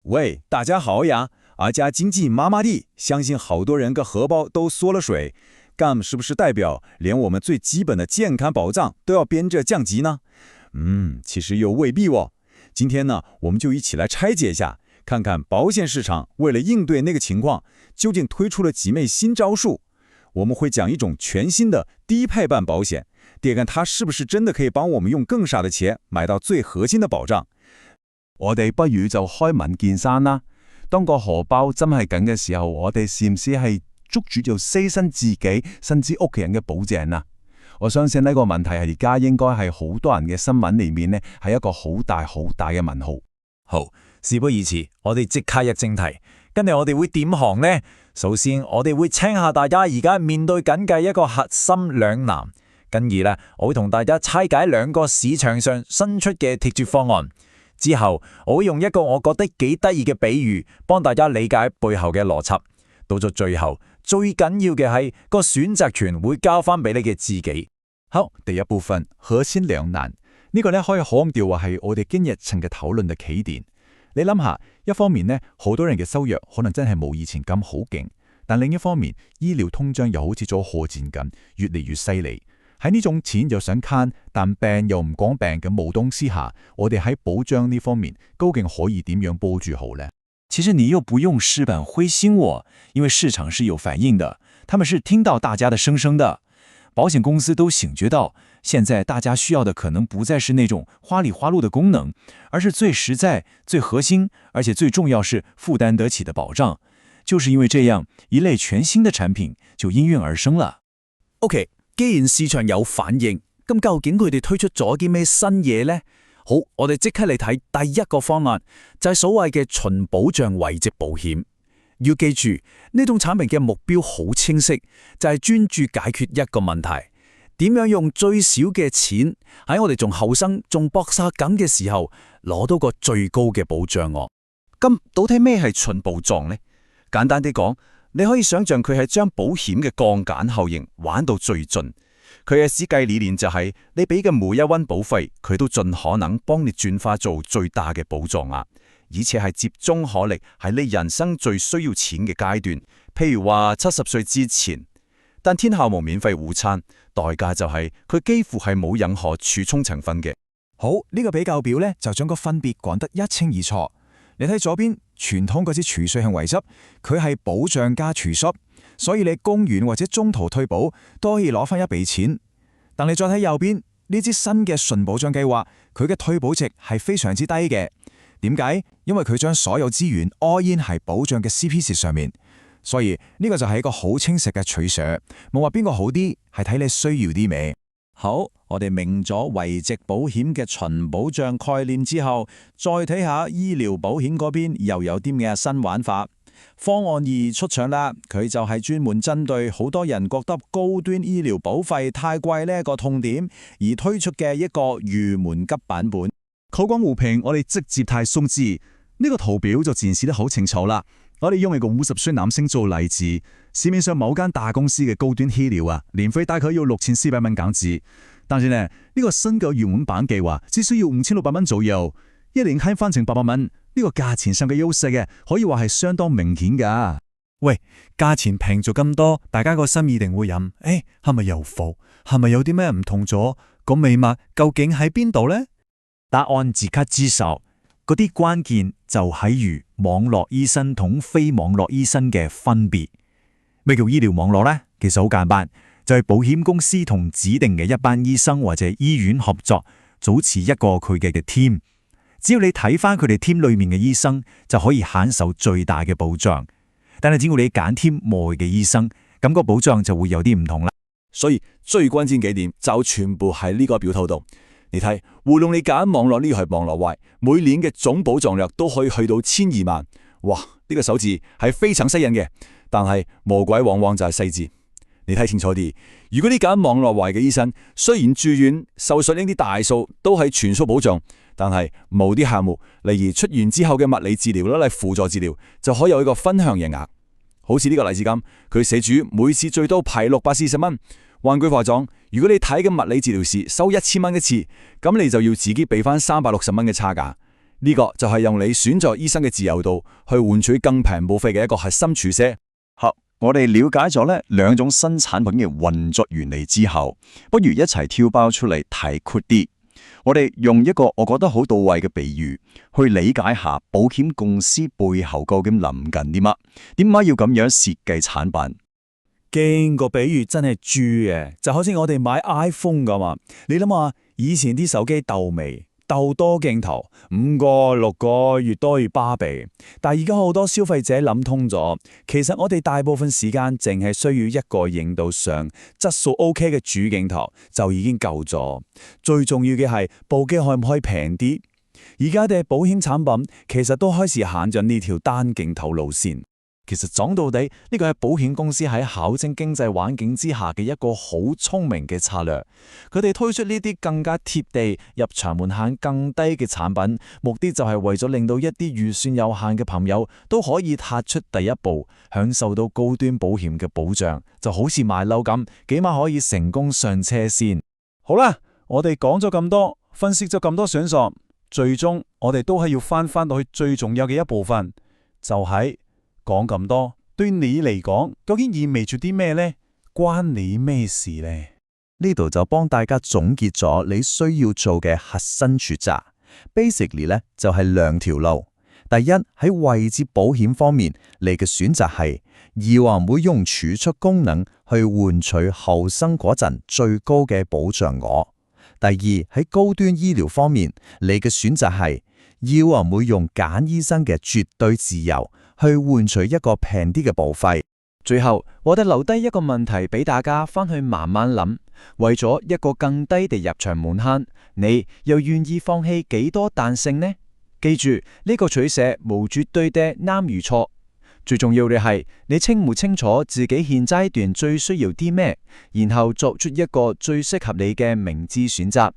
喂，大家好呀！家经济麻麻地，相信好多人个荷包都缩了水。GAM 是不是代表连我们最基本的健康保障都要跟着降级呢？其实又未必哦。今天呢，我们就一起来拆解一下，看看保险市场为了应对那个情况，究竟推出了几枚新招数。我們會講一種全新的低配版保險，睇看它是不是真的可以幫我們用更少的錢買到最核心的保障。我哋不如就開門見山啦。當個荷包真係緊嘅時候，我哋是唔是係捉住就犧牲自己甚至屋企人嘅保障啊？我相信呢個問題係而家應該係好多人嘅新聞裏面呢係一個好大嘅問號。好，事不宜遲，我哋即刻入正題。跟住我哋會點行呢？首先，我哋會清下大家而家面對緊嘅一個核心兩難，跟住呢，我會同大家拆解兩個市場上新出嘅脫節方案。之後，我會用一個我覺得幾得意嘅比喻，幫大家理解背後嘅邏輯。到咗最後，最緊要嘅係個選擇權會交翻俾你嘅自己。好，第一部分核心兩難，呢個呢可以可咁調話係我哋今日趁嘅討論嘅起點。你諗下，一方面呢，好多人嘅收入可能真係冇以前咁好勁，但另一方面，醫療通脹又好似咗賀戰咁，越嚟越犀利。喺呢種錢又想慳，但病又唔講病嘅無冬之下，我哋喺保障呢方面究竟可以點樣保住好呢？其實你又不用事半灰心喎，因為市場是有反應的，他們是聽到大家的聲聲的。保險公司都醒覺到，現在大家需要的可能不再是那種花裡花路的功能，而是最實在、最核心，而且最重要是負擔得起的保障。就是因為這樣，一類全新的產品就應運而生了。OK， 既然市場有反應，咁究竟佢哋推出咗啲咩新嘢呢？好，我哋即刻嚟睇第一個方案，就係所謂嘅純保障遺疾保險。要記住，呢種產品嘅目標好清晰，就係專注解決一個問題：點樣用最少嘅錢喺我哋仲後生、仲搏殺緊嘅時候，攞到個最高嘅保障喎。咁到底咩係純保障呢？簡單啲講，你可以想象佢係將保險嘅降減效應玩到最盡。佢嘅設計理念就係你俾嘅每一蚊保費，佢都盡可能幫你轉化做最大嘅保障額。而且係集中可力喺你人生最需要錢嘅階段，譬如話70歲之前。但天下無免費午餐，代價就係佢幾乎係冇任何儲蓄成分嘅。好，呢個比較表呢，就將個分別講得一清二楚。你睇左邊傳統嗰支儲稅向遺執，佢係保障加儲蓄，所以你供完或者中途退保都可以攞翻一筆錢。但你再睇右邊呢支新嘅純保障計劃，佢嘅退保值係非常之低嘅。點解？因為佢將所有資源 all in 喺保障嘅 CP 值上面，所以呢個就係一個好清晰嘅取捨，冇話邊個好啲，係睇你需要啲咩。好，我哋明咗遺疾保險嘅純保障概念之後，再睇下醫療保險嗰邊又有啲咩新玩法。方案2出場啦，佢就係專門針對好多人覺得高端醫療保費太貴呢一個痛點而推出嘅一個入門級版本。口講互評，我哋直接睇數字，呢個圖表就展示得好清楚啦。我哋用一個50歲男性做例子，市面上某間大公司嘅高端醫療啊，年費大概要6400蚊港紙，但是呢個新嘅入門版計劃只需要5600蚊左右，一年慳翻成800蚊，呢個價錢上嘅優勢嘅可以話係相當明顯噶。喂，價錢平咗咁多，大家個心一定會諗，係咪有伏？係咪有啲咩唔同咗？個秘密究竟喺邊度呢？答案即刻知道，嗰啲關鍵就喺於網絡醫生同非網絡醫生嘅分別。咩叫醫療網絡呢？其實好簡單，就係保險公司同指定嘅一班醫生或者醫院合作，組成一個佢嘅 team。只要你睇翻佢哋 team 裏面嘅醫生，就可以享受最大嘅保障。但係只要你揀 team 外嘅醫生，咁個保障就會有啲唔同啦。所以最關鍵幾點就全部喺呢個表套度。你睇，無論你揀網絡呢個係網絡外，每年嘅總保障量都可以去到1200萬。哇！呢個數字係非常吸引嘅，但係魔鬼往往就係細節。你睇清楚啲，如果你揀網絡外嘅醫生，雖然住院、手術呢啲大數都係全數保障，但係某啲項目，例如出院之後嘅物理治療啦、嚟輔助治療，就可以有一個分享嘅額。好似呢個例子咁，佢寫住每次最多派640蚊。換句話講，如果你睇嘅物理治療師收1000蚊一次，咁你就要自己俾翻360蚊嘅差價。呢個就係用你選擇醫生嘅自由度去換取更平冇費嘅一個核心處捨。好，我哋了解咗呢兩種新產品嘅運作原理之後，不如一齊挑包出嚟睇闊啲。我哋用一個我覺得好到位嘅比喻去理解下保險公司背後究竟諗緊啲乜，點解要咁樣設計產品？經個比喻真係豬嘅，就好似我哋買 iPhone 咁啊！你諗下，以前啲手機鬥微、鬥多鏡頭，5個、6個越多越巴閉。但係而家好多消費者諗通咗，其實我哋大部分時間淨係需要一個影到相、質素 OK 嘅主鏡頭就已經夠咗。最重要嘅係部機可唔可以平啲？而家嘅保險產品其實都開始行咗呢條單鏡頭路線。其實講到底，呢個係保險公司喺考證經濟環境之下嘅一個好聰明嘅策略。佢哋推出呢啲更加貼地、入場門檻更低嘅產品，目的就係為咗令到一啲預算有限嘅朋友都可以踏出第一步，享受到高端保險嘅保障，就好似買樓咁，起碼可以成功上車先。好啦，我哋講咗咁多，分析咗咁多選項，最終我哋都係要翻到去最重要嘅一部分，就係講咁多，對你嚟講究竟意味住啲咩呢？關你咩事呢？呢度就幫大家總結咗你需要做嘅核心抉擇。Basically 呢，就係兩條路。第一，喺位置保險方面，你嘅選擇係要唔會用儲蓄功能去換取後生嗰陣最高嘅保障額。第二，喺高端醫療方面，你嘅選擇係要唔會用揀醫生嘅絕對自由去換取一個平啲嘅保費。最後，我哋留低一個問題俾大家翻去慢慢諗，為咗一個更低嘅入場門檻，你又願意放棄幾多彈性呢？記住，呢個取捨無絕對嘅啱與錯，最重要嘅係你清唔清楚自己現階段最需要啲咩，然後作出一個最適合你嘅明智選擇。